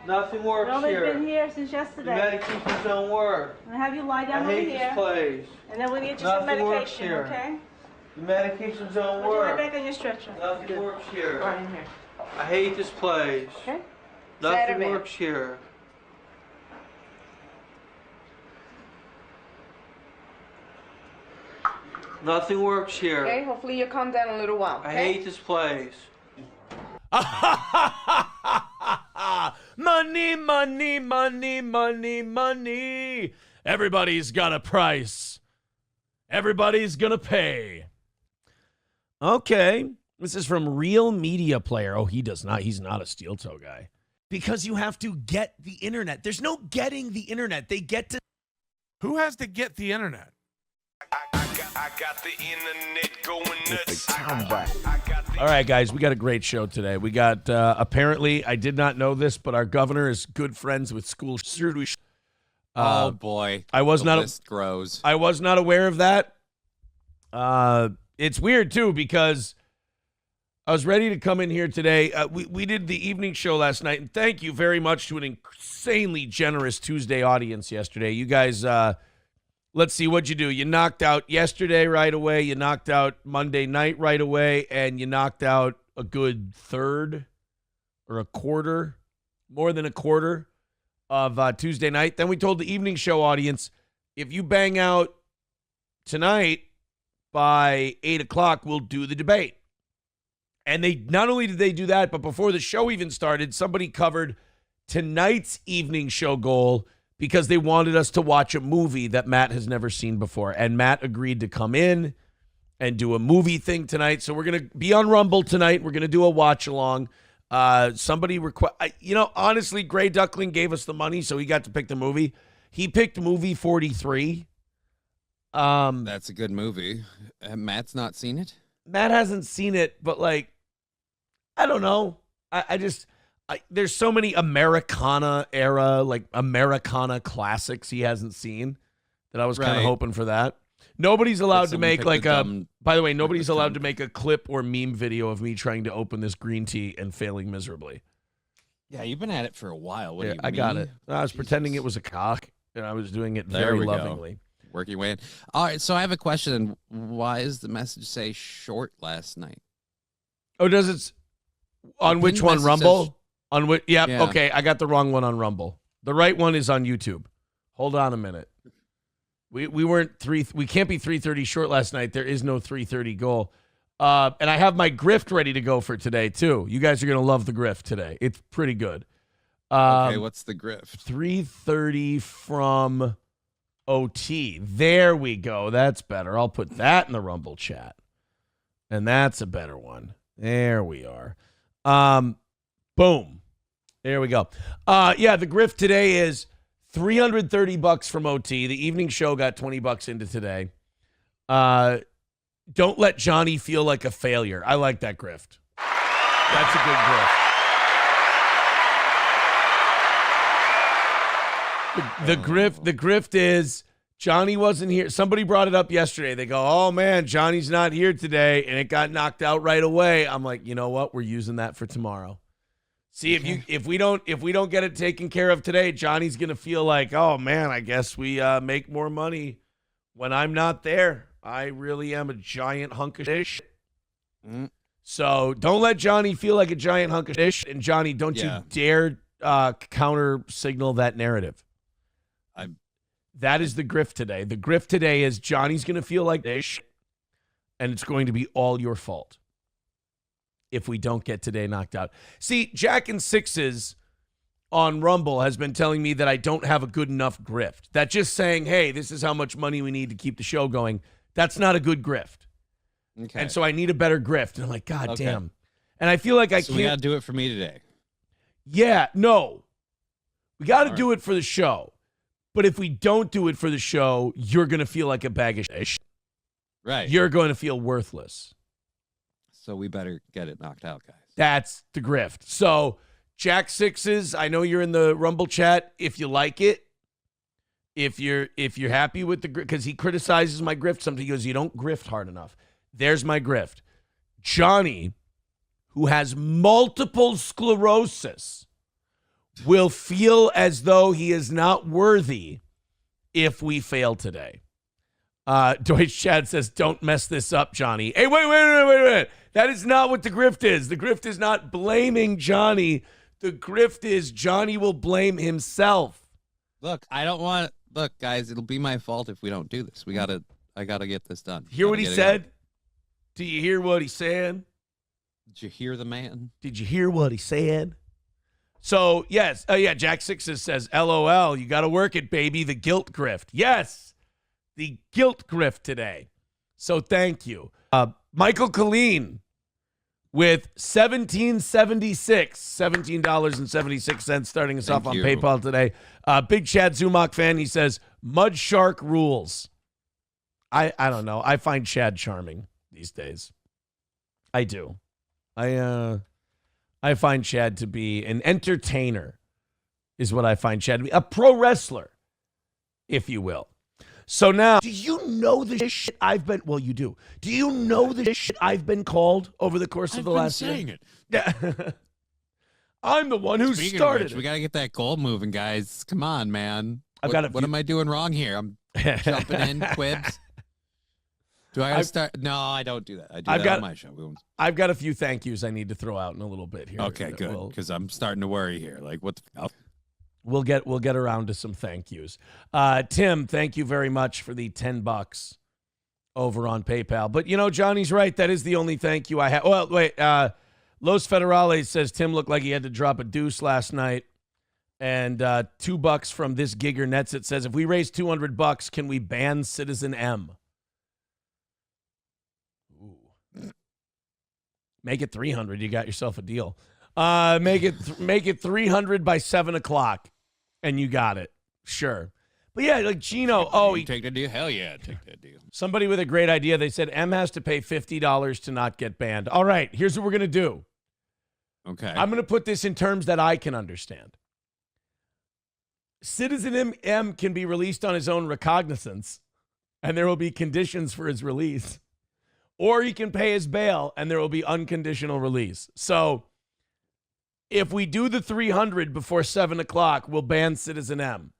Nothing works I've only here. been here since The yesterday. medications don't work. I'm gonna have you lie down I over hate here. this place. And then we're gonna get you some Nothing works medication, here. okay? The medications don't Put you right work. back on your stretcher. Nothing works here. Right in here. I hate this place. Okay? Nothing Saturday. works here. Nothing works here. Okay, hopefully you'll calm down a little while. I hate this place. Money, money, money, money, money. Everybody's got a price. Everybody's gonna pay. Okay. This is from Real Media Player. Oh, he does not. He's not a steel toe guy. Because you have to get the internet. There's no getting the internet. They get to. Who has to get the internet? I got the internet going nuts. All right, guys, we got a great show today. We got, apparently, I did not know this, but our governor is good friends with school shooters. Oh boy, I was the not. list grows. I was not aware of that. It's weird too because I was ready to come in here today. We did the evening show last night, and thank you very much to an insanely generous Tuesday audience yesterday. You guys, let's see what you do. You knocked out yesterday right away. You knocked out Monday night right away, and you knocked out a good third or a quarter, more than a quarter of Tuesday night. Then we told the evening show audience, if you bang out tonight by 8 o'clock, we'll do the debate. And they not only did they do that, but before the show even started, somebody covered tonight's evening show goal because they wanted us to watch a movie that Matt has never seen before. And Matt agreed to come in and do a movie thing tonight. So we're going to be on Rumble tonight. We're going to do a watch along. Somebody honestly, Gray Duckling gave us the money, so he got to pick the movie. He picked movie 43. That's a good movie. Matt's not seen it? Matt hasn't seen it, but I don't know. There's so many Americana era, Americana classics he hasn't seen that I was kind of hoping for that. Nobody's allowed to make by the way, nobody's allowed to make a clip or meme video of me trying to open this green tea and failing miserably. Yeah, you've been at it for a while. What do you I mean? got it. I was pretending it was a cock, and I was doing it very lovingly. Working way in. All right, so I have a question. Why does the message say short last night? Oh, does it? On which one? Rumble? On which? Yeah, okay. I got the wrong one on Rumble. The right one is on YouTube. Hold on a minute. We weren't we can't be 3:30 short last night. There is no 3:30 goal. And I have my grift ready to go for today too. You guys are gonna love the grift today. It's pretty good. Okay, what's the grift? 3:30 from OT. There we go. That's better. I'll put that in the Rumble chat. And that's a better one. There we are. Boom. There we go. Yeah, the grift today is $330 from OT. The evening show got $20 into today. Don't let Johnny feel like a failure. I like that grift. That's a good grift. The grift is Johnny wasn't here. Somebody brought it up yesterday. They go, "Oh man, Johnny's not here today," and it got knocked out right away. I'm like, you know what? We're using that for tomorrow. See, if we don't get it taken care of today, Johnny's gonna feel like, oh man, I guess we make more money when I'm not there. I really am a giant hunk of shit. So don't let Johnny feel like a giant hunk of shit. And Johnny, don't you dare counter signal that narrative. That is the grift today. The grift today is Johnny's going to feel like this, and it's going to be all your fault if we don't get today knocked out. See, Jack and Sixes on Rumble has been telling me that I don't have a good enough grift. That just saying, hey, this is how much money we need to keep the show going, that's not a good grift. Okay. And so I need a better grift. And I'm like, God damn. And I feel like I can't. We got to do it for me today. Yeah, no. We got to do it for the show. But if we don't do it for the show, you're going to feel like a bag of shit. Right. You're going to feel worthless. So we better get it knocked out, guys. That's the grift. So, Jack Sixes, I know you're in the Rumble chat. If you like it, if you're happy with the grift, because he criticizes my grift sometimes. He goes, you don't grift hard enough. There's my grift. Johnny, who has multiple sclerosis, will feel as though he is not worthy if we fail today. Deutsch Chad says, don't mess this up, Johnny. Hey, wait. That is not what the grift is. The grift is not blaming Johnny. The grift is Johnny will blame himself. Look, look, guys, it'll be my fault if we don't do this. I gotta get this done. Hear what he said? Do you hear what he's saying? Did you hear the man? Did you hear what he said? So, yes. Jack Sixes says, LOL, you got to work it, baby. The guilt grift. Yes, the guilt grift today. So, thank you. Michael Colleen with $17.76 starting us off on PayPal today. Big Chad Zumach fan. He says, Mud Shark rules. I don't know. I find Chad charming these days. I do. I find Chad to be an entertainer, is what I find Chad to be. A pro wrestler, if you will. So now, do you know the shit I've been, well, you do. Do you know the shit I've been called over the course of the last year? saying it. Yeah. I'm the one who Speaking started of which, it. we got to get that goal moving, guys. Come on, man. I've What am I doing wrong here? I'm jumping in, quibs. Do I gotta start? No, I don't do that. I do that on my show. I've got a few thank yous I need to throw out in a little bit here. Okay, good. Because I'm starting to worry here. Like, what the hell? We'll get around to some thank yous. Tim, thank you very much for the $10 over on PayPal. But Johnny's right. That is the only thank you I have. Well, wait. Los Federales says Tim looked like he had to drop a deuce last night. And $2 from this Gigger Nets. It says, if we raise $200, can we ban Citizen M? Ooh. Make it 300. You got yourself a deal. Make it 300 by 7:00, and you got it. Sure. But yeah, like Gino. Oh, take the deal. Hell yeah, take that deal. Somebody with a great idea. They said M has to pay $50 to not get banned. All right, here's what we're gonna do. Okay. I'm gonna put this in terms that I can understand. Citizen M can be released on his own recognizance, and there will be conditions for his release. Or he can pay his bail, and there will be unconditional release. So if we do the 300 before 7:00, we'll ban Citizen M.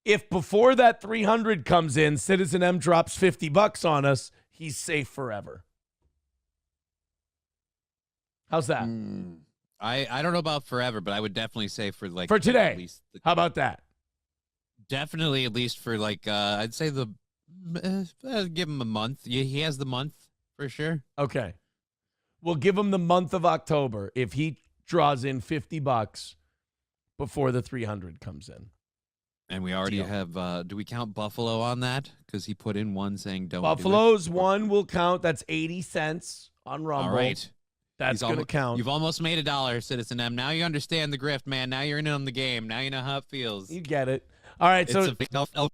If before that 300 comes in, Citizen M drops $50 on us, he's safe forever. How's that? I don't know about forever, but I would definitely say for today. At least How about that? Definitely, at least for I'd say give him a month. He has the month for sure. Okay. We'll give him the month of October if he draws in $50 before the 300 comes in. And we already have, do we count Buffalo on that? Because he put in one saying don't Buffalo's one will count. That's 80 cents on Rumble. All right. That's going to count. You've almost made $1, Citizen M. Now you understand the grift, man. Now you're in on the game. Now you know how it feels. You get it. All right. So it's a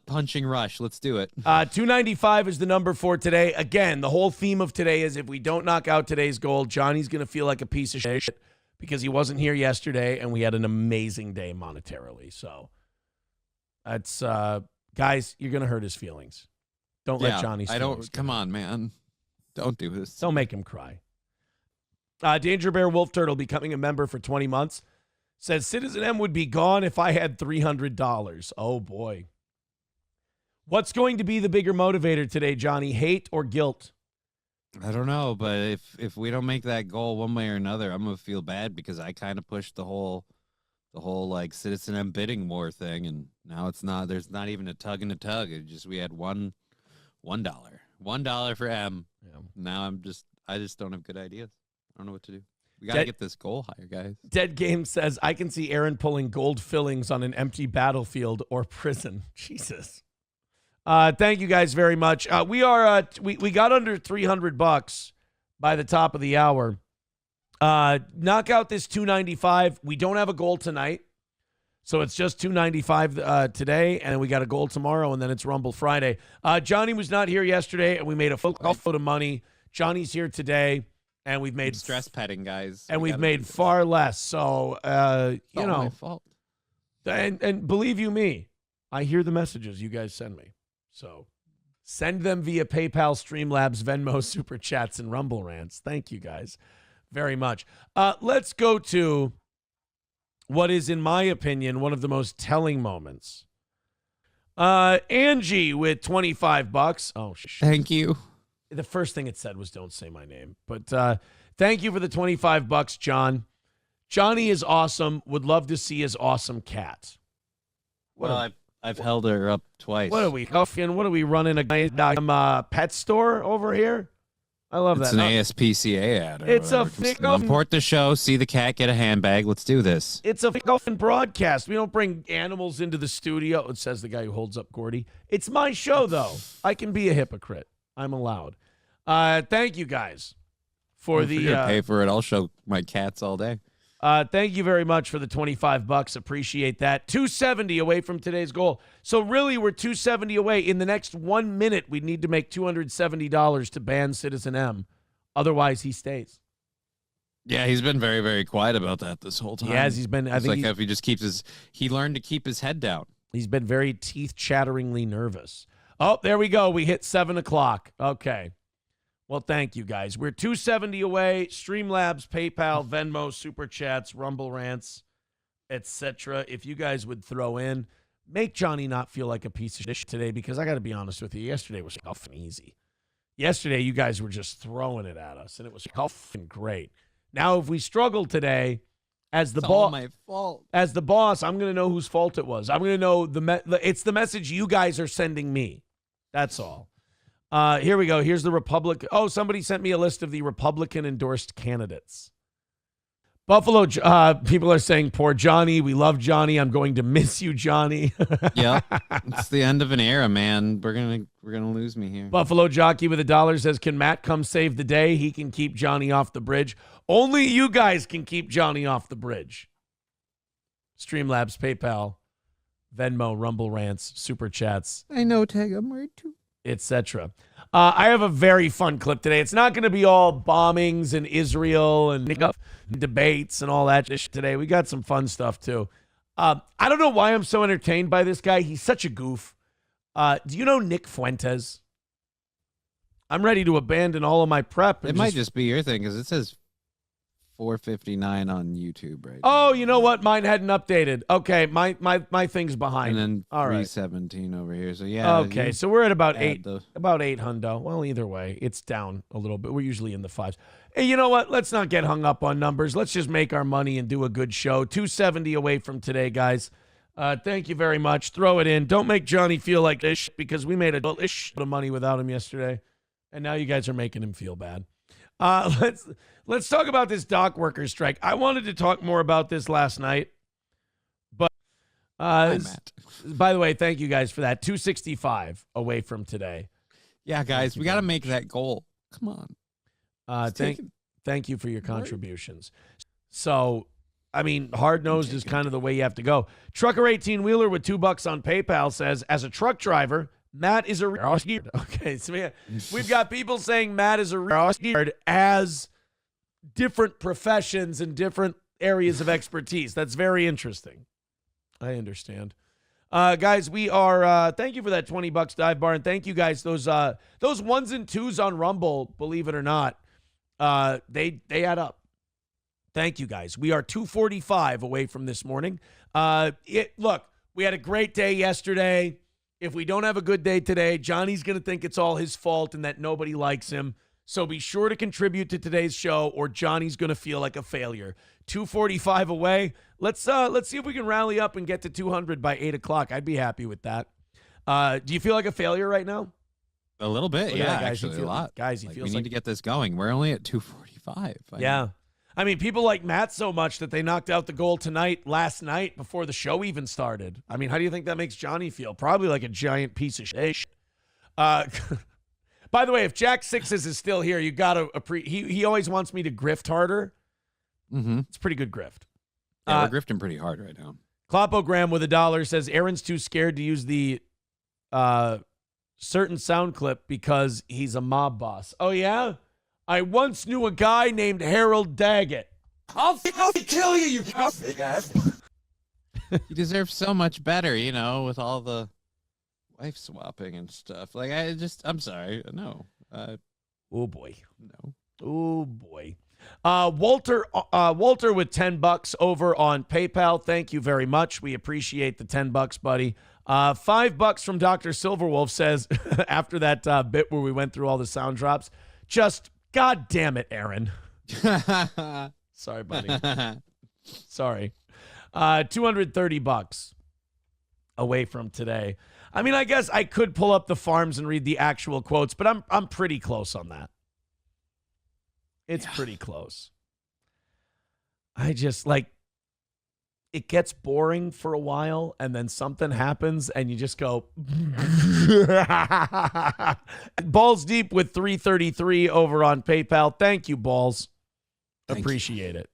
punching rush. Let's do it. 295 is the number for today. Again, the whole theme of today is if we don't knock out today's goal, Johnny's going to feel like a piece of shit because he wasn't here yesterday and we had an amazing day monetarily. So that's, guys, you're going to hurt his feelings. Don't let Johnny's feelings come on, man. Don't do this. Don't make him cry. Danger Bear Wolf Turtle becoming a member for 20 months says Citizen M would be gone if I had $300. Oh, boy. What's going to be the bigger motivator today, Johnny? Hate or guilt? I don't know, but if we don't make that goal one way or another, I'm gonna feel bad because I kind of pushed the whole like Citizen M bidding war thing, and now it's not. There's not even a tug and a tug. It just we had $1 for M. Yeah. Now I just don't have good ideas. I don't know what to do. We gotta get this goal higher, guys. Dead Game says I can see Aaron pulling gold fillings on an empty battlefield or prison. Jesus. Thank you guys very much. We got under $300 by the top of the hour. Knock out this 295. We don't have a goal tonight, so it's just 295 today, and we got a goal tomorrow, and then it's Rumble Friday. Johnny was not here yesterday, and we made a full load of money. Johnny's here today, and we've made stress petting, guys, and we've made far less. So you know, my fault. And believe you me, I hear the messages you guys send me. So send them via PayPal, Streamlabs, Venmo, Super Chats, and Rumble Rants. Thank you guys very much. Let's go to what is, in my opinion, one of the most telling moments. Angie with $25. Oh, Thank you. the first thing it said was don't say my name. But thank you for the $25, John. Johnny is awesome. Would love to see his awesome cat. Well, I've held her up twice. What are we huffing? What are we running a pet store over here? I love It's that. an ASPCA ad. It's a import the show, see the cat, get a handbag. Let's do this. It's a fucking broadcast. We don't bring animals into the studio. It says the guy who holds up Gordy. It's my show, though. I can be a hypocrite. I'm allowed. Thank you guys for If the. you're gonna pay for it, I'll show my cats all day. Thank you very much for the $25. Appreciate that. 270 away from today's goal. So really, we're 270 away. In the next 1 minute, we need to make $270 to ban Citizen M. Otherwise, he stays. Yeah, he's been very, very quiet about that this whole time. He has. He's been. I It's think like if he just keeps his. He learned to keep his head down. he's been very teeth-chatteringly nervous. Oh, there we go. We hit 7 o'clock. Okay. Well, thank you, guys. We're 270 away. Streamlabs, PayPal, Venmo, Super Chats, Rumble Rants, etc. If you guys would throw in, make Johnny not feel like a piece of shit today, because I got to be honest with you, yesterday was tough and easy. Yesterday, you guys were just throwing it at us, and it was tough and great. Now, if we struggle today, as the all my fault. as the boss, I'm going to know whose fault it was. I'm going to know it's the message you guys are sending me. That's all. Here we go. Here's the Republican. Oh, somebody sent me a list of the Republican-endorsed candidates. Buffalo, people are saying, poor Johnny. We love Johnny. I'm going to miss you, Johnny. Yeah, it's the end of an era, man. We're gonna lose me here. Buffalo Jockey with $1 says, can Matt come save the day? He can keep Johnny off the bridge. Only you guys can keep Johnny off the bridge. Streamlabs, PayPal, Venmo, Rumble Rants, Super Chats, I know, Tag. I'm worried too. etc. I have a very fun clip today. It's not going to be all bombings in Israel and debates and all that shit today. We got some fun stuff too. I don't know why I'm so entertained by this guy. He's such a goof. Do you know Nick Fuentes? I'm ready to abandon all of my prep. It might just be your thing because it says 4:59 on YouTube right Oh, you know what? Mine hadn't updated. Okay, my thing's behind. and then all right. 3:17 over here. So yeah. Okay, you so we're at about add eight hundo. Well, either way, it's down a little bit. We're usually in the fives. Hey, you know what? Let's not get hung up on numbers. Let's just make our money and do a good show. 270 away from today, guys. Thank you very much. Throw it in. Don't make Johnny feel like this, because we made a lot of money without him yesterday, and now you guys are making him feel bad. Let's talk about this dock workers strike. I wanted to talk more about this last night, but Hi, Matt. by the way, thank you guys for that. 265 away from today. Yeah, guys, we got to make that goal. Come on. Thank you for your contributions. So, I mean, hard-nosed is kind of the way you have to go. Trucker 18-wheeler with $2 on PayPal says, as a truck driver, Matt is a okay. So we've got people saying Matt is a as different professions and different areas of expertise. That's very interesting. I understand. Guys, we are thank you for that $20 dive bar, and thank you guys. Those ones and twos on Rumble, believe it or not, they add up. Thank you guys. We are 245 away from this morning. Look, we had a great day yesterday. If we don't have a good day today, Johnny's going to think it's all his fault and that nobody likes him. So be sure to contribute to today's show, or Johnny's going to feel like a failure. 245 away. Let's see if we can rally up and get to 200 by 8 o'clock. I'd be happy with that. Do you feel like a failure right now? A little bit, Look at yeah, that, guys. actually, a lot. Guys, he Like, feels we like need to get this going. We're only at 245. Yeah. I mean, people like Matt so much that they knocked out the goal last night before the show even started. I mean, how do you think that makes Johnny feel? Probably like a giant piece of shit. By the way, if Jack Sixes is still here, you got to he always wants me to grift harder. Mm-hmm. It's pretty good grift. Yeah, we're grifting pretty hard right now. Clopogram with $1 says Aaron's too scared to use the certain sound clip because he's a mob boss. Oh, yeah? I once knew a guy named Harold Daggett. I'll kill you, you big ass. You deserve so much better, with all the wife swapping and stuff. Like, I'm sorry. No. Oh, boy. No. Oh, boy. Walter with $10 over on PayPal. Thank you very much. We appreciate the $10, buddy. $5 from Dr. Silverwolf says, after that bit where we went through all the sound drops, just God damn it, Aaron. Sorry, buddy. Sorry. $230 away from today. I mean, I guess I could pull up the farms and read the actual quotes, but I'm pretty close on that. It's pretty close. I just it gets boring for a while and then something happens and you just go Balls Deep with 333 over on PayPal. Thank you, Balls. Appreciate it.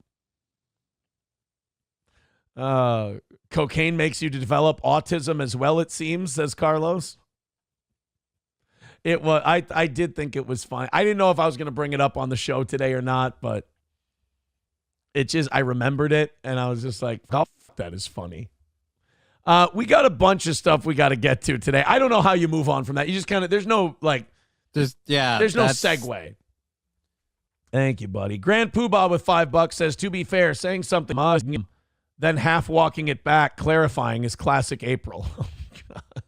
Cocaine makes you develop autism as well, it seems, says Carlos. It was. I did think it was fine. I didn't know if I was going to bring it up on the show today or not, but it just, I remembered it and I was just like, oh, that is funny. We got a bunch of stuff we got to get to today. I don't know how you move on from that. You just kind of, there's no no segue. Thank you, buddy. Grand Poobah with $5 says, to be fair, saying something then half walking it back, clarifying is classic April. Oh, God.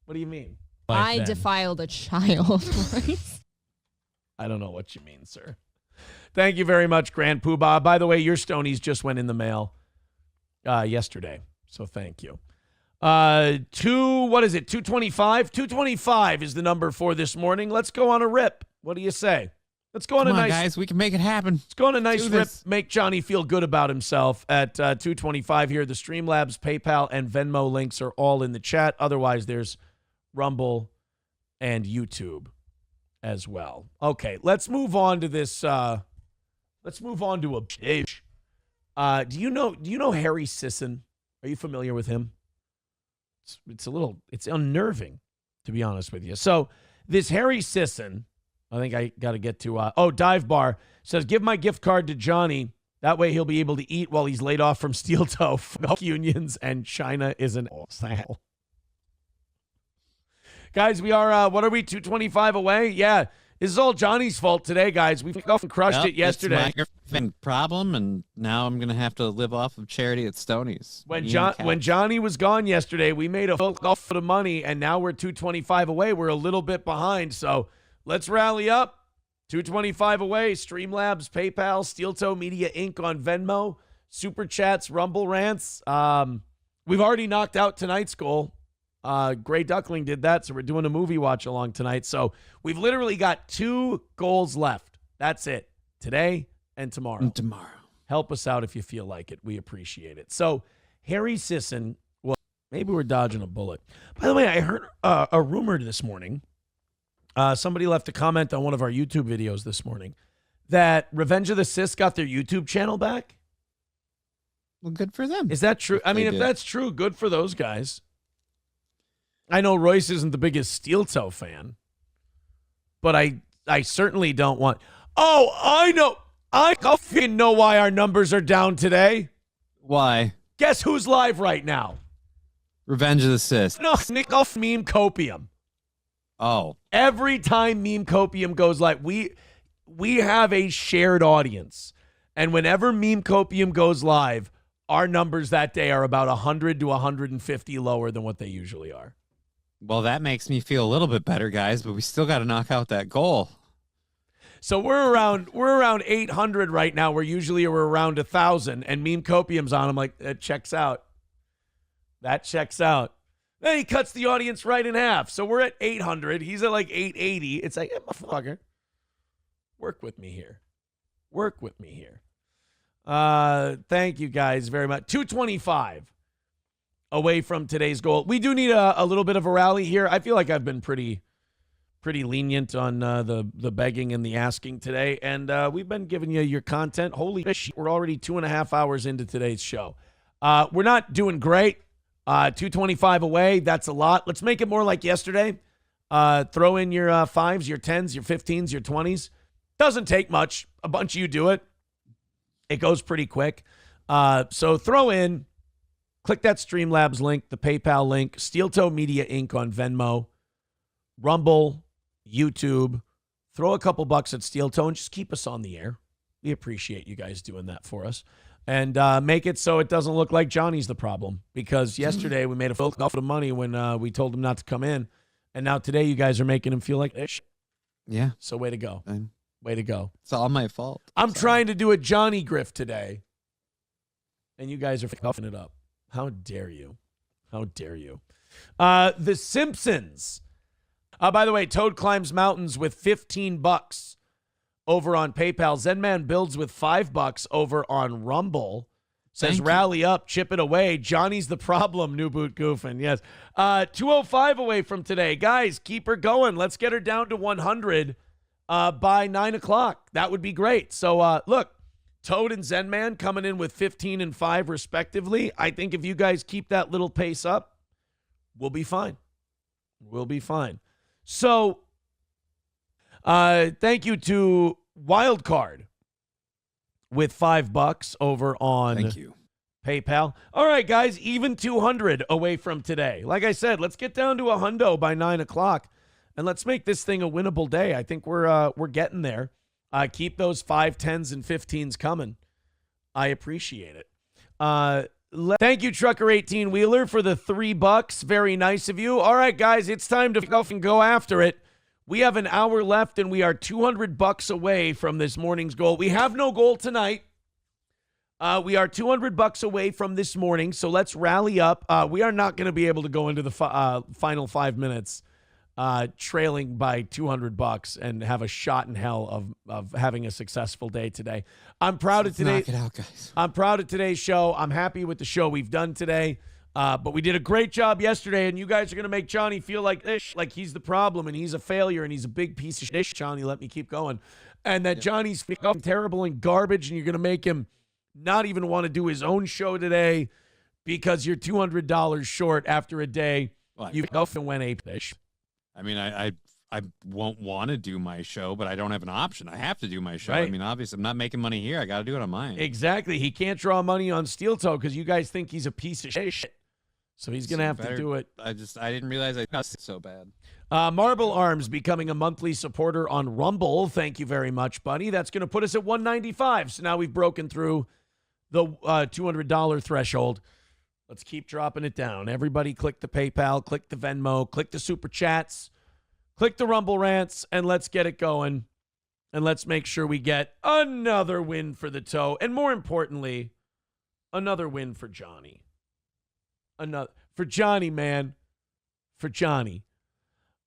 What do you mean? I defiled a child. I don't know what you mean, sir. Thank you very much, Grand Poobah. By the way, your Stonies just went in the mail yesterday, so thank you. What is it, 225? 225 is the number for this morning. Let's go on a rip. What do you say? Let's go on Come on, guys, we can make it happen. Let's go on a nice rip. Make Johnny feel good about himself at 225 here. The Streamlabs, PayPal, and Venmo links are all in the chat. Otherwise, there's Rumble and YouTube as well. Okay, let's move on to this. Let's move on to a page. Do you know Harry Sisson? Are you familiar with him? It's unnerving, to be honest with you. So this Harry Sisson, I think I got to get to. Dive Bar says, give my gift card to Johnny. That way he'll be able to eat while he's laid off from steel toe. Fuck unions, and China is an asshole. Guys, we are, what are we, 225 away? Yeah, this is all Johnny's fault today, guys. We fucking crushed it yesterday. It's my problem, and now I'm going to have to live off of charity at Stoney's. When Johnny was gone yesterday, we made a full off of money, and now we're 225 away. We're a little bit behind, so let's rally up. 225 away. Streamlabs, PayPal, Steel Toe Media Inc. on Venmo, Super Chats, Rumble Rants. We've already knocked out tonight's goal. Gray Duckling did that, so we're doing a movie watch along tonight. So we've literally got 2 goals left. That's it. Today and tomorrow. Help us out if you feel like it. We appreciate it. So Harry Sisson, well, maybe we're dodging a bullet. By the way, I heard a rumor this morning. Somebody left a comment on one of our YouTube videos this morning that Revenge of the Sis got their YouTube channel back. Well, good for them. Is that true? I mean, if that's true, good for those guys. I know Royce isn't the biggest Steel Toe fan, but I certainly don't want. Oh, I know. I fucking know why our numbers are down today. Why? Guess who's live right now? Revenge of the Sis. No, Nick off Meme Copium. Oh. Every time Meme Copium goes live, we have a shared audience. And whenever Meme Copium goes live, our numbers that day are about 100 to 150 lower than what they usually are. Well, that makes me feel a little bit better, guys, but we still got to knock out that goal. So we're around 800 right now. We're around 1,000, and Meme Copium's on. I'm like, that checks out. That checks out. Then he cuts the audience right in half. So we're at 800. He's at like 880. It's like, motherfucker, work with me here. Work with me here. Thank you guys very much. 225 away from today's goal. We do need a little bit of a rally here. I feel like I've been pretty lenient on the begging and the asking today, and we've been giving you your content. Holy shit, we're already 2.5 hours into today's show. We're not doing great. 225 away, that's a lot. Let's make it more like yesterday. Throw in your 5s, your 10s, your 15s, your 20s. Doesn't take much. A bunch of you do it. It goes pretty quick. So throw in, click that Streamlabs link, the PayPal link, Steel Toe Media Inc. on Venmo, Rumble, YouTube, throw a couple bucks at Steel Toe and just keep us on the air. We appreciate you guys doing that for us. And make it so it doesn't look like Johnny's the problem. Because yesterday we made a full of money when we told him not to come in. And now today you guys are making him feel like ish. Yeah. So way to go. Way to go. It's all my fault. I'm trying to do a Johnny Grift today. And you guys are fucking it up. How dare you? How dare you? The Simpsons. By the way, Toad climbs mountains with $15 over on PayPal. Zenman builds with $5 over on Rumble. Says, rally up, chip it away. Johnny's the problem, New Boot Goofing. Yes. 205 away from today. Guys, keep her going. Let's get her down to 100 by 9 o'clock. That would be great. So, look, Toad and Zenman coming in with 15 and 5 respectively. I think if you guys keep that little pace up, we'll be fine. We'll be fine. So, thank you to Wildcard with $5 over on PayPal. All right, guys, even 200 away from today. Like I said, let's get down to a hundo by 9 o'clock, and let's make this thing a winnable day. I think we're getting there. Keep those 5, 10s, and 15s coming. I appreciate it. Thank you, Trucker 18 Wheeler, for the $3. Very nice of you. All right, guys, it's time to go and go after it. We have an hour left, and we are $200 away from this morning's goal. We have no goal tonight. We are $200 away from this morning, so let's rally up. We are not going to be able to go into the final 5 minutes trailing by $200 and have a shot in hell of having a successful day today. I'm proud of today. Knock it out, guys. I'm proud of today's show. I'm happy with the show we've done today. But we did a great job yesterday, and you guys are going to make Johnny feel like he's the problem, and he's a failure, and he's a big piece of shit. Johnny, let me keep going. And that Johnny's terrible and garbage, and you're going to make him not even want to do his own show today because you're $200 short after a day. You went ape-ish. I mean, I won't want to do my show, but I don't have an option. I have to do my show. Right. I mean, obviously, I'm not making money here. I got to do it on mine. Exactly. He can't draw money on Steel Toe because you guys think he's a piece of shit. So he's going to have to do it. I didn't realize I got so bad. Marble Arms becoming a monthly supporter on Rumble. Thank you very much, buddy. That's going to put us at $195. So now we've broken through the $200 threshold. Let's keep dropping it down. Everybody click the PayPal, click the Venmo, click the Super Chats, click the Rumble Rants, and let's get it going. And let's make sure we get another win for the Toe. And more importantly, another win for Johnny. For Johnny, man. For Johnny.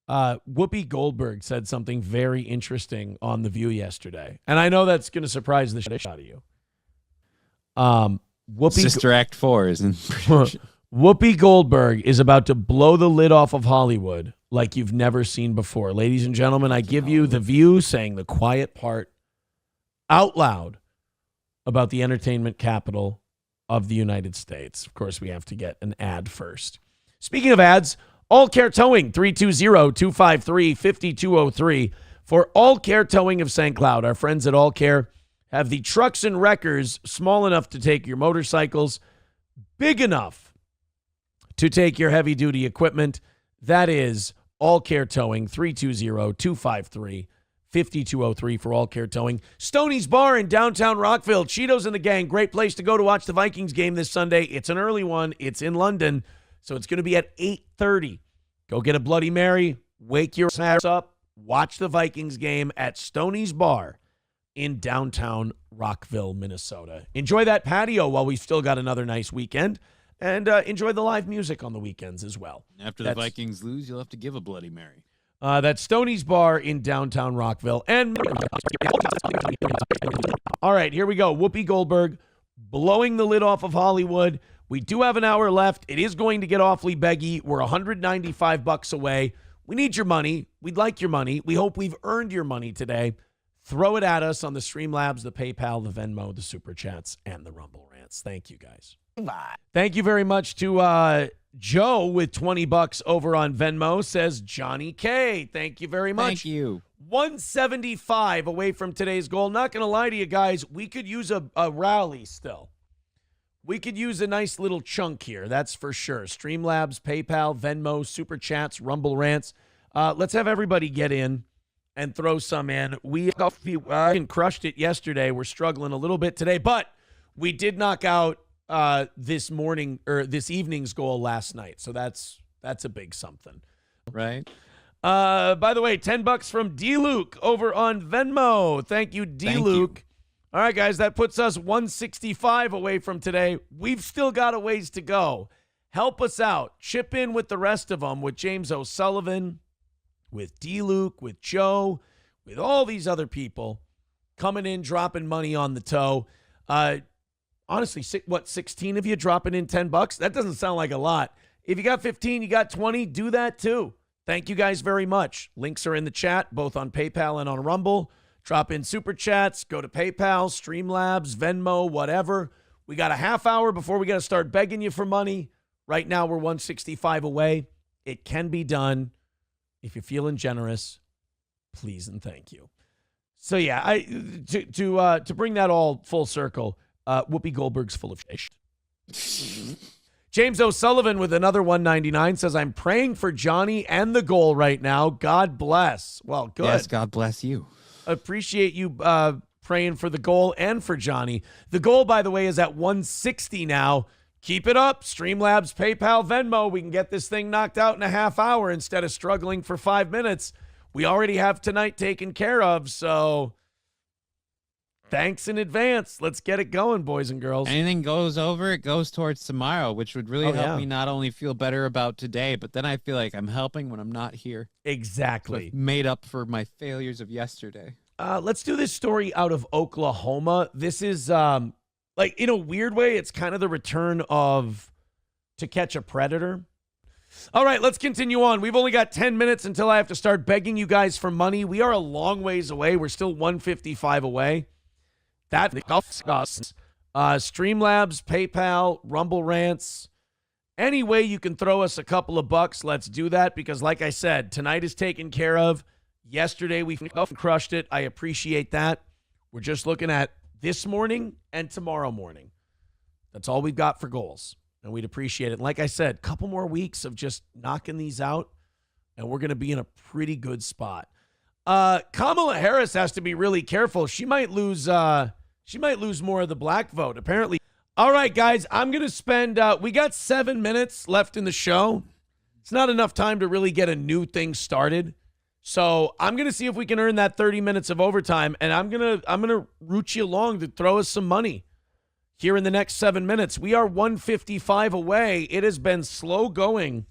Whoopi Goldberg said something very interesting on The View yesterday. And I know that's going to surprise the shit out of you. Sister Act 4 is in Whoopi Goldberg is about to blow the lid off of Hollywood like you've never seen before. Ladies and gentlemen, I give you The View saying the quiet part out loud about the entertainment capital of the United States. Of course, we have to get an ad first. Speaking of ads, All Care Towing, 320-253-5203. For All Care Towing of St. Cloud, our friends at All Care have the trucks and wreckers small enough to take your motorcycles, big enough to take your heavy-duty equipment. That is All Care Towing, 320-253-5203 for All Care Towing. Stoney's Bar in downtown Rockville. Cheetos and the gang. Great place to go to watch the Vikings game this Sunday. It's an early one. It's in London, so it's going to be at 8:30. Go get a Bloody Mary. Wake your ass up. Watch the Vikings game at Stoney's Bar in downtown Rockville, Minnesota. Enjoy that patio while we've still got another nice weekend, and enjoy the live music on the weekends as well. After the Vikings lose, you'll have to give a Bloody Mary. That's Stoney's Bar in downtown Rockville. And all right, here we go. Whoopi Goldberg blowing the lid off of Hollywood. We do have an hour left. It is going to get awfully beggy. We're $195 away. We need your money. We'd like your money. We hope we've earned your money today. Throw it at us on the Streamlabs, the PayPal, the Venmo, the Super Chats, and the Rumble Rants. Thank you, guys. Bye. Thank you very much to Joe with $20 over on Venmo. Says Johnny K. Thank you very much. Thank you. 175 away from today's goal. Not going to lie to you guys. We could use a rally still. We could use a nice little chunk here. That's for sure. Streamlabs, PayPal, Venmo, Super Chats, Rumble Rants. Let's have everybody get in and throw some in. We crushed it yesterday. We're struggling a little bit today, but we did knock out this evening's goal last night. So that's a big something. Right. By the way, $10 from D Luke over on Venmo. Thank you, D Luke. All right, guys, that puts us 165 away from today. We've still got a ways to go. Help us out. Chip in with the rest of them, with James O'Sullivan, with D Luke, with Joe, with all these other people coming in, dropping money on the toe. Honestly, 16 of you dropping in $10? That doesn't sound like a lot. If you got 15, you got 20, do that too. Thank you guys very much. Links are in the chat, both on PayPal and on Rumble. Drop in super chats, go to PayPal, Streamlabs, Venmo, whatever. We got a half hour before we got to start begging you for money. Right now, we're 165 away. It can be done. If you're feeling generous, please and thank you. So yeah, to bring that all full circle, Whoopi Goldberg's full of shit. James O'Sullivan with another 199 says, I'm praying for Johnny and the goal right now. God bless. Well, good. Yes, God bless you. Appreciate you praying for the goal and for Johnny. The goal, by the way, is at 160 now. Keep it up. Streamlabs, PayPal, Venmo. We can get this thing knocked out in a half hour instead of struggling for 5 minutes. We already have tonight taken care of, so thanks in advance. Let's get it going, boys and girls. Anything goes over, it goes towards tomorrow, which would really help me not only feel better about today, but then I feel like I'm helping when I'm not here. Exactly. So I've made up for my failures of yesterday. Let's do this story out of Oklahoma. This is, like, in a weird way, it's kind of the return of To Catch a Predator. All right, let's continue on. We've only got 10 minutes until I have to start begging you guys for money. We are a long ways away. We're still 155 away. That Streamlabs, PayPal, Rumble Rants. Any way you can throw us a couple of bucks, let's do that, because like I said, tonight is taken care of. Yesterday, we crushed it. I appreciate that. We're just looking at this morning and tomorrow morning. That's all we've got for goals, and we'd appreciate it. And like I said, a couple more weeks of just knocking these out, and we're going to be in a pretty good spot. Kamala Harris has to be really careful. She might lose more of the black vote, apparently. All right, guys, I'm going to spend we got 7 minutes left in the show. It's not enough time to really get a new thing started. So I'm going to see if we can earn that 30 minutes of overtime, and I'm going to root you along to throw us some money here in the next 7 minutes. We are 155 away. It has been slow going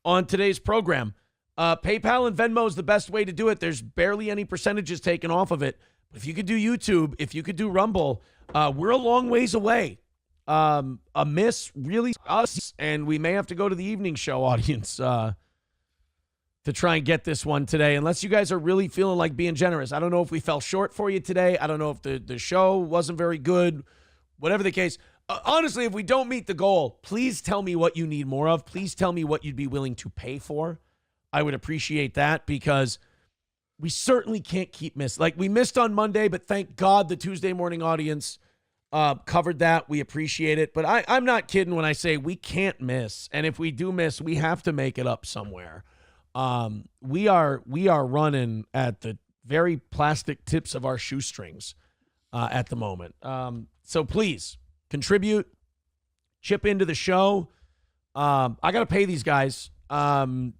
on today's program. PayPal and Venmo is the best way to do it. There's barely any percentages taken off of it. But if you could do YouTube, if you could do Rumble, we're a long ways away. A miss really us, and we may have to go to the evening show audience to try and get this one today, unless you guys are really feeling like being generous. I don't know if we fell short for you today. I don't know if the show wasn't very good. Whatever the case, honestly, if we don't meet the goal, please tell me what you need more of. Please tell me what you'd be willing to pay for. I would appreciate that, because we certainly can't keep missing. Like, we missed on Monday, but thank God the Tuesday morning audience covered that. We appreciate it. But I'm not kidding when I say we can't miss. And if we do miss, we have to make it up somewhere. We are running at the very plastic tips of our shoestrings at the moment. So please contribute, chip into the show. I got to pay these guys. And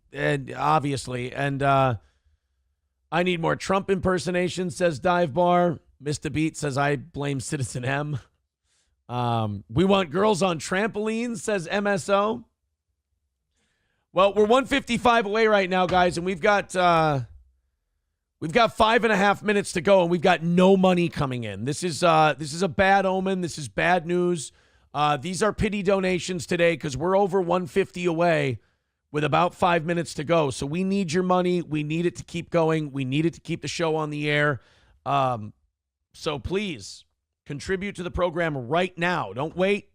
obviously, and I need more Trump impersonations, says Dive Bar. Mr. Beat says I blame Citizen M. We want girls on trampolines, says MSO. Well, we're 155 away right now, guys, and we've got 5.5 minutes to go, and we've got no money coming in. This is a bad omen. This is bad news. These are pity donations today, because we're over 150 away with about 5 minutes to go. So we need your money. We need it to keep going. We need it to keep the show on the air. So please contribute to the program right now. Don't wait.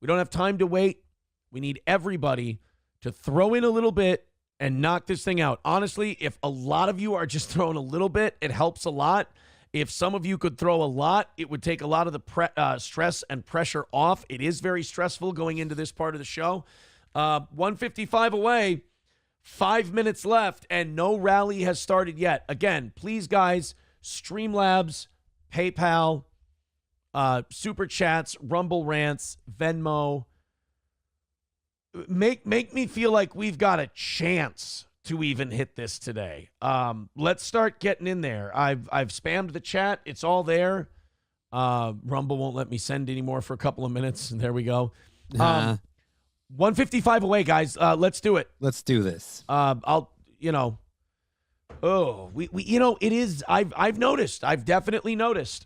We don't have time to wait. We need everybody to throw in a little bit and knock this thing out. Honestly, if a lot of you are just throwing a little bit, it helps a lot. If some of you could throw a lot, it would take a lot of the stress and pressure off. It is very stressful going into this part of the show. 155 away. 5 minutes left, and no rally has started yet. Again, please, guys, Streamlabs, PayPal, Super Chats, Rumble Rants, Venmo. Make me feel like we've got a chance to even hit this today. Let's start getting in there. I've spammed the chat. It's all there. Rumble won't let me send anymore for a couple of minutes. And there we go. 155 away, guys. Let's do it. Let's do this. It is. I've noticed. I've definitely noticed.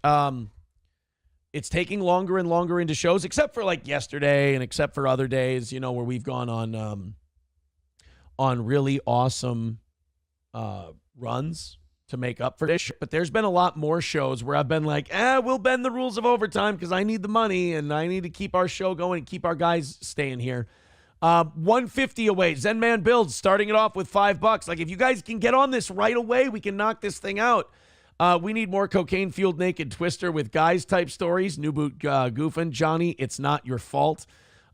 It's taking longer and longer into shows, except for like yesterday and except for other days, where we've gone on really awesome runs to make up for this. But there's been a lot more shows where I've been like, we'll bend the rules of overtime because I need the money and I need to keep our show going and keep our guys staying here. 150 away. Zen Man Builds starting it off with $5. Like, if you guys can get on this right away, we can knock this thing out. We need more cocaine-fueled naked Twister with guys type stories. New boot goofing. Johnny, it's not your fault.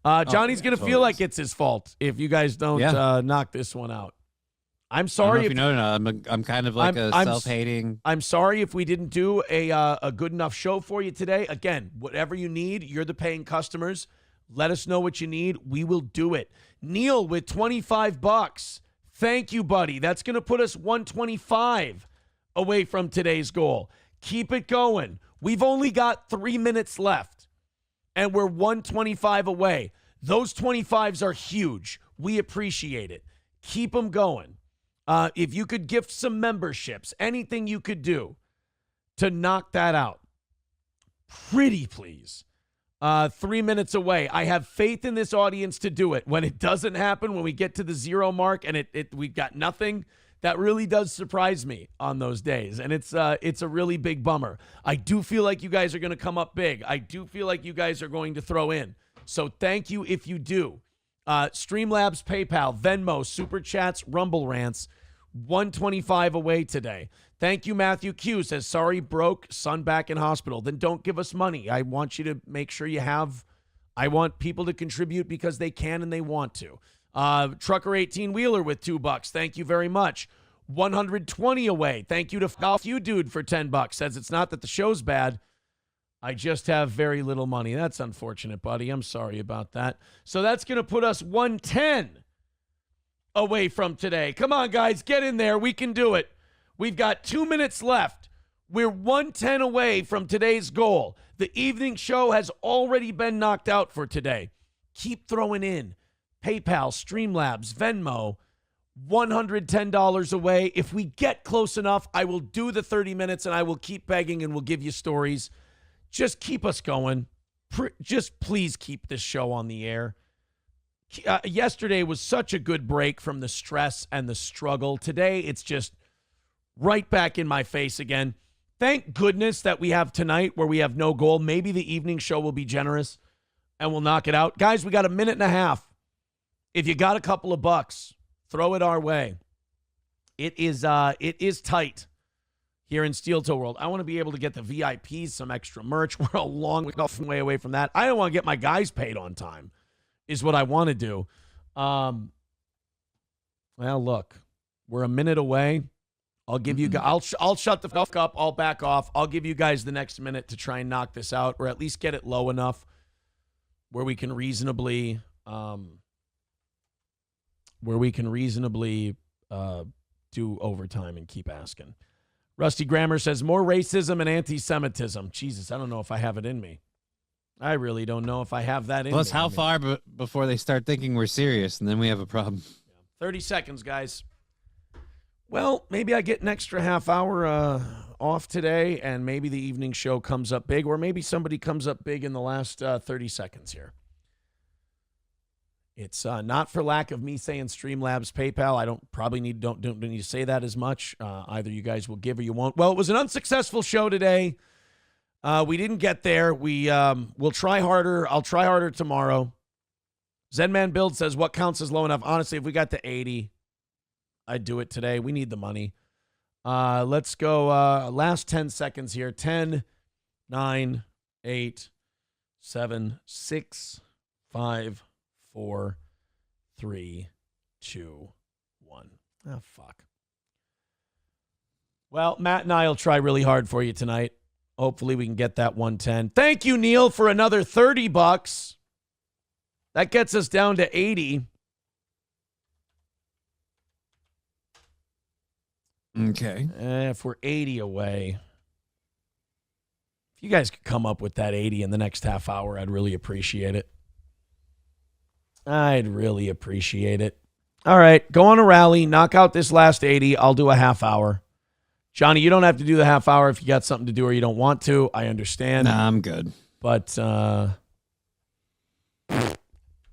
Johnny's going to feel like it's his fault if you guys don't knock this one out. I'm sorry. If you know, I'm kind of like a self-hating. I'm sorry if we didn't do a good enough show for you today. Again, whatever you need, you're the paying customers. Let us know what you need. We will do it. Neil with $25. Thank you, buddy. That's going to put us 125 away from today's goal. Keep it going. We've only got 3 minutes left, and we're 125 away. Those 25s are huge. We appreciate it. Keep them going. If you could gift some memberships, anything you could do to knock that out, pretty please. 3 minutes away. I have faith in this audience to do it. When it doesn't happen, when we get to the 0 mark and we've got nothing, that really does surprise me on those days. And it's a really big bummer. I do feel like you guys are going to come up big. I do feel like you guys are going to throw in. So thank you if you do. Streamlabs, PayPal, Venmo, Super Chats, Rumble Rants. 125 away today. Thank you, Matthew Q. Says, sorry, broke, son back in hospital. Then don't give us money. I want you to make sure you have. I want people to contribute because they can and they want to. Trucker 18 Wheeler with $2. Thank you very much. 120 away. Thank you to Golf You Dude for $10. Says it's not that the show's bad. I just have very little money. That's unfortunate, buddy. I'm sorry about that. So that's going to put us 110 away from today. Come on, guys. Get in there. We can do it. We've got 2 minutes left. We're 110 away from today's goal. The evening show has already been knocked out for today. Keep throwing in. PayPal, Streamlabs, Venmo, $110 away. If we get close enough, I will do the 30 minutes and I will keep begging and we'll give you stories. Just keep us going. Just please keep this show on the air. Yesterday was such a good break from the stress and the struggle. Today, it's just right back in my face again. Thank goodness that we have tonight where we have no goal. Maybe the evening show will be generous and we'll knock it out. Guys, we got a minute and a half. If you got a couple of bucks, throw it our way. It is tight here in Steel Toe World. I want to be able to get the VIPs some extra merch. We're a long way away from that. I don't want to get my guys paid on time is what I want to do. Well, look, we're a minute away. I'll give you guys, I'll shut the fuck up. I'll back off. I'll give you guys the next minute to try and knock this out or at least get it low enough where we can reasonably do overtime and keep asking. Rusty Grammer says, more racism and anti-Semitism. Jesus, I don't know if I have it in me. I really don't know if I have that in me. Plus, how far before they start thinking we're serious, and then we have a problem. 30 seconds, guys. Well, maybe I get an extra half hour off today, and maybe the evening show comes up big, or maybe somebody comes up big in the last 30 seconds here. It's not for lack of me saying Streamlabs, PayPal. I don't need to say that as much. Either you guys will give or you won't. Well, it was an unsuccessful show today. We didn't get there. We'll try harder. I'll try harder tomorrow. Zenman Build says, what counts as low enough? Honestly, if we got to 80, I'd do it today. We need the money. Let's go. Last 10 seconds here. 10, 9, 8, 7, 6, 5, 4, 3, 2, 1. Oh, fuck. Well, Matt and I will try really hard for you tonight. Hopefully we can get that 110. Thank you, Neil, for another $30. That gets us down to 80. Okay. If we're 80 away, if you guys could come up with that 80 in the next half hour, I'd really appreciate it. I'd really appreciate it. All right, go on a rally, knock out this last 80. I'll do a half hour. Johnny, you don't have to do the half hour if you got something to do or you don't want to. I understand. Nah, I'm good. But, all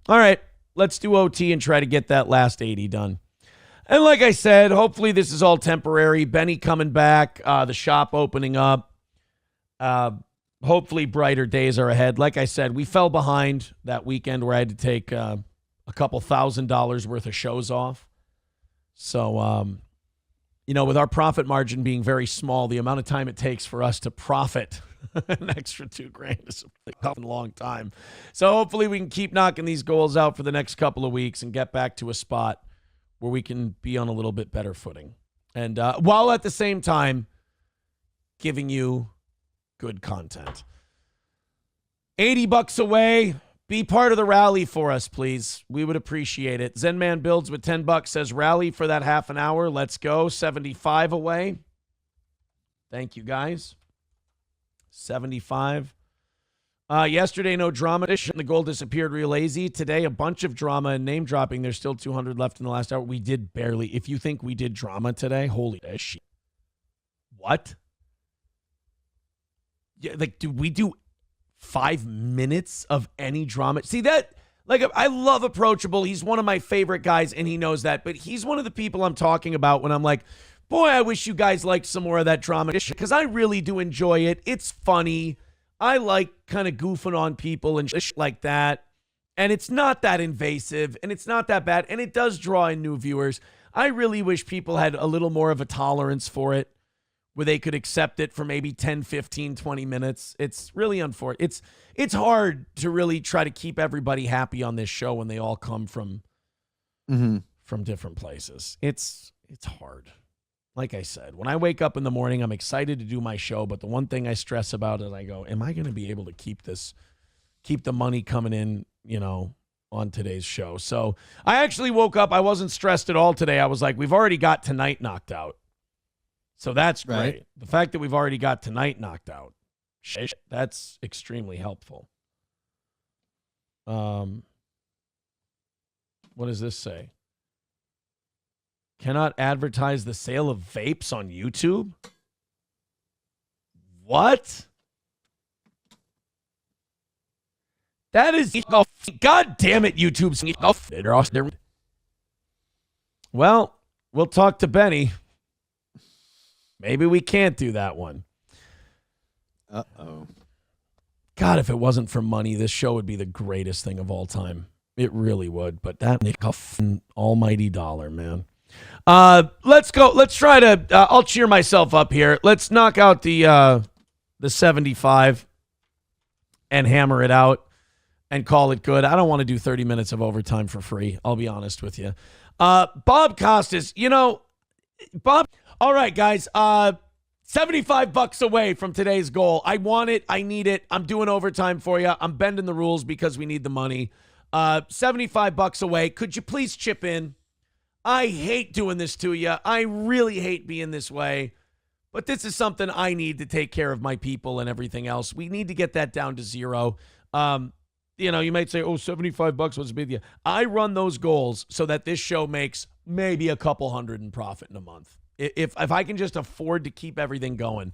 right, let's do OT and try to get that last 80 done. And like I said, hopefully this is all temporary. Benny coming back, the shop opening up. Hopefully brighter days are ahead. Like I said, we fell behind that weekend where I had to take a couple $1,000s worth of shows off. So, with our profit margin being very small, the amount of time it takes for us to profit an extra $2,000 is a long time. So hopefully we can keep knocking these goals out for the next couple of weeks and get back to a spot where we can be on a little bit better footing. And while at the same time giving you good content. $80 away. Be part of the rally for us, please. We would appreciate it. Zenman Builds with $10 says rally for that half an hour. Let's go. 75 away. Thank you, guys. 75. Yesterday, no drama. The goal disappeared real lazy. Today, a bunch of drama and name dropping. There's still 200 left in the last hour. We did barely. If you think we did drama today, holy shit. What? Yeah, like, did we do 5 minutes of any drama? See that? Like, I love Approachable. He's one of my favorite guys, and he knows that. But he's one of the people I'm talking about when I'm like, boy, I wish you guys liked some more of that drama. Because I really do enjoy it. It's funny. I like kind of goofing on people and shit like that. And it's not that invasive, and it's not that bad. And it does draw in new viewers. I really wish people had a little more of a tolerance for it, where they could accept it for maybe 10, 15, 20 minutes. It's really unfortunate. It's hard to really try to keep everybody happy on this show when they all come from different places. It's hard. Like I said, when I wake up in the morning, I'm excited to do my show, but the one thing I stress about is I go, am I going to be able to keep the money coming in, on today's show? So I actually woke up. I wasn't stressed at all today. I was like, we've already got tonight knocked out. So that's great. Right. The fact that we've already got tonight knocked out, that's extremely helpful. What does this say? Cannot advertise the sale of vapes on YouTube? What? That is... God damn it, YouTube's... Well, we'll talk to Benny. Maybe we can't do that one. Uh-oh. God, if it wasn't for money, this show would be the greatest thing of all time. It really would. But that almighty dollar, man. Let's go. Let's try to... I'll cheer myself up here. Let's knock out the 75 and hammer it out and call it good. I don't want to do 30 minutes of overtime for free. I'll be honest with you. Bob Costas, Bob... All right, guys, $75 away from today's goal. I want it. I need it. I'm doing overtime for you. I'm bending the rules because we need the money. $75 away. Could you please chip in? I hate doing this to you. I really hate being this way. But this is something I need to take care of my people and everything else. We need to get that down to zero. You might say, $75 was a big deal. I run those goals so that this show makes maybe a couple hundred in profit in a month. If I can just afford to keep everything going,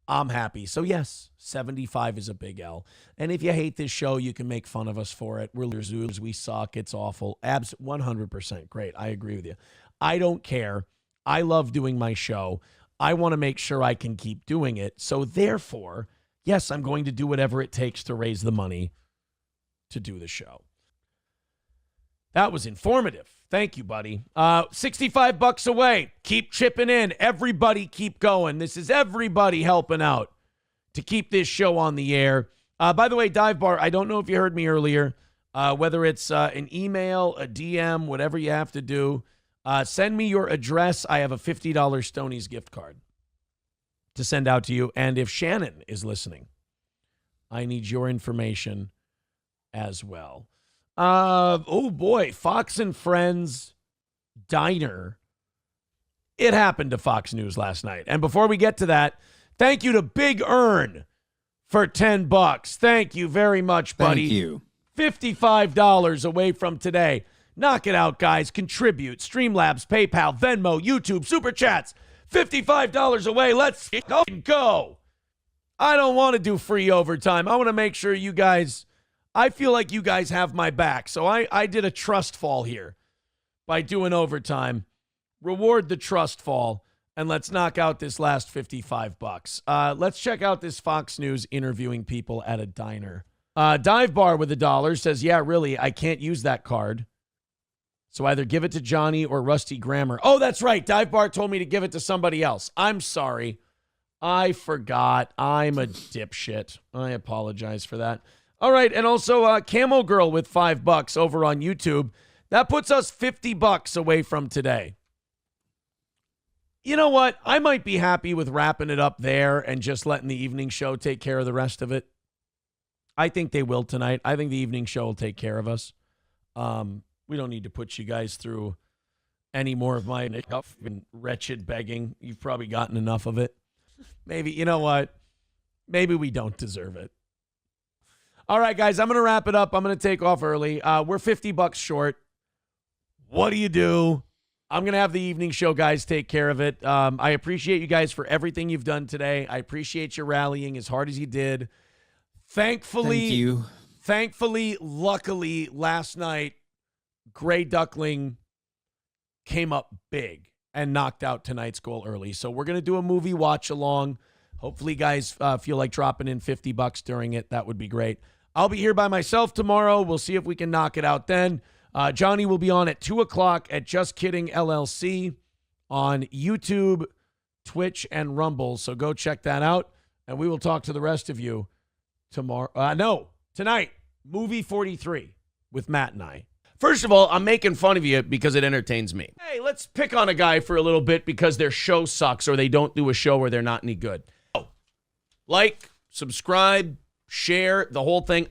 I'm happy. So yes, 75 is a big L. And if you hate this show, you can make fun of us for it. We're losers. We suck. It's awful. 100% great. I agree with you. I don't care. I love doing my show. I want to make sure I can keep doing it. So therefore, yes, I'm going to do whatever it takes to raise the money to do the show. That was informative. Thank you, buddy. $65 away. Keep chipping in. Everybody keep going. This is everybody helping out to keep this show on the air. By the way, Dive Bar, I don't know if you heard me earlier, whether it's an email, a DM, whatever you have to do. Send me your address. I have a $50 Stoney's gift card to send out to you. And if Shannon is listening, I need your information as well. Oh boy, Fox and Friends Diner. It happened to Fox News last night. And before we get to that, thank you to Big Earn for $10. Thank you very much, buddy. Thank you. $55 away from today. Knock it out, guys. Contribute. Streamlabs, PayPal, Venmo, YouTube, Super Chats. $55 away. Let's go. I don't want to do free overtime. I want to make sure you guys, I feel like you guys have my back. So I did a trust fall here by doing overtime. Reward the trust fall, and let's knock out this last $55. Let's check out this Fox News interviewing people at a diner. Dive Bar with $1 says, yeah, really, I can't use that card. So either give it to Johnny or Rusty Grammer. Oh, that's right. Dive Bar told me to give it to somebody else. I'm sorry. I forgot. I'm a dipshit. I apologize for that. All right, and also Camo Girl with $5 over on YouTube. That puts us $50 away from today. You know what? I might be happy with wrapping it up there and just letting the evening show take care of the rest of it. I think they will tonight. I think the evening show will take care of us. We don't need to put you guys through any more of my wretched begging. You've probably gotten enough of it. Maybe, you know what? Maybe we don't deserve it. All right, guys, I'm going to wrap it up. I'm going to take off early. We're $50 short. What do? I'm going to have the evening show guys take care of it. I appreciate you guys for everything you've done today. I appreciate your rallying as hard as you did. Thankfully, Thank you. Thankfully, luckily, last night, Gray Duckling came up big and knocked out tonight's goal early. So we're going to do a movie watch along. Hopefully, guys feel like dropping in $50 during it. That would be great. I'll be here by myself tomorrow. We'll see if we can knock it out then. Johnny will be on at 2 o'clock at Just Kidding LLC on YouTube, Twitch, and Rumble. So go check that out. And we will talk to the rest of you tomorrow. Tonight, Movie 43 with Matt and I. First of all, I'm making fun of you because it entertains me. Hey, let's pick on a guy for a little bit because their show sucks or they don't do a show where they're not any good. Like, subscribe, share, the whole thing.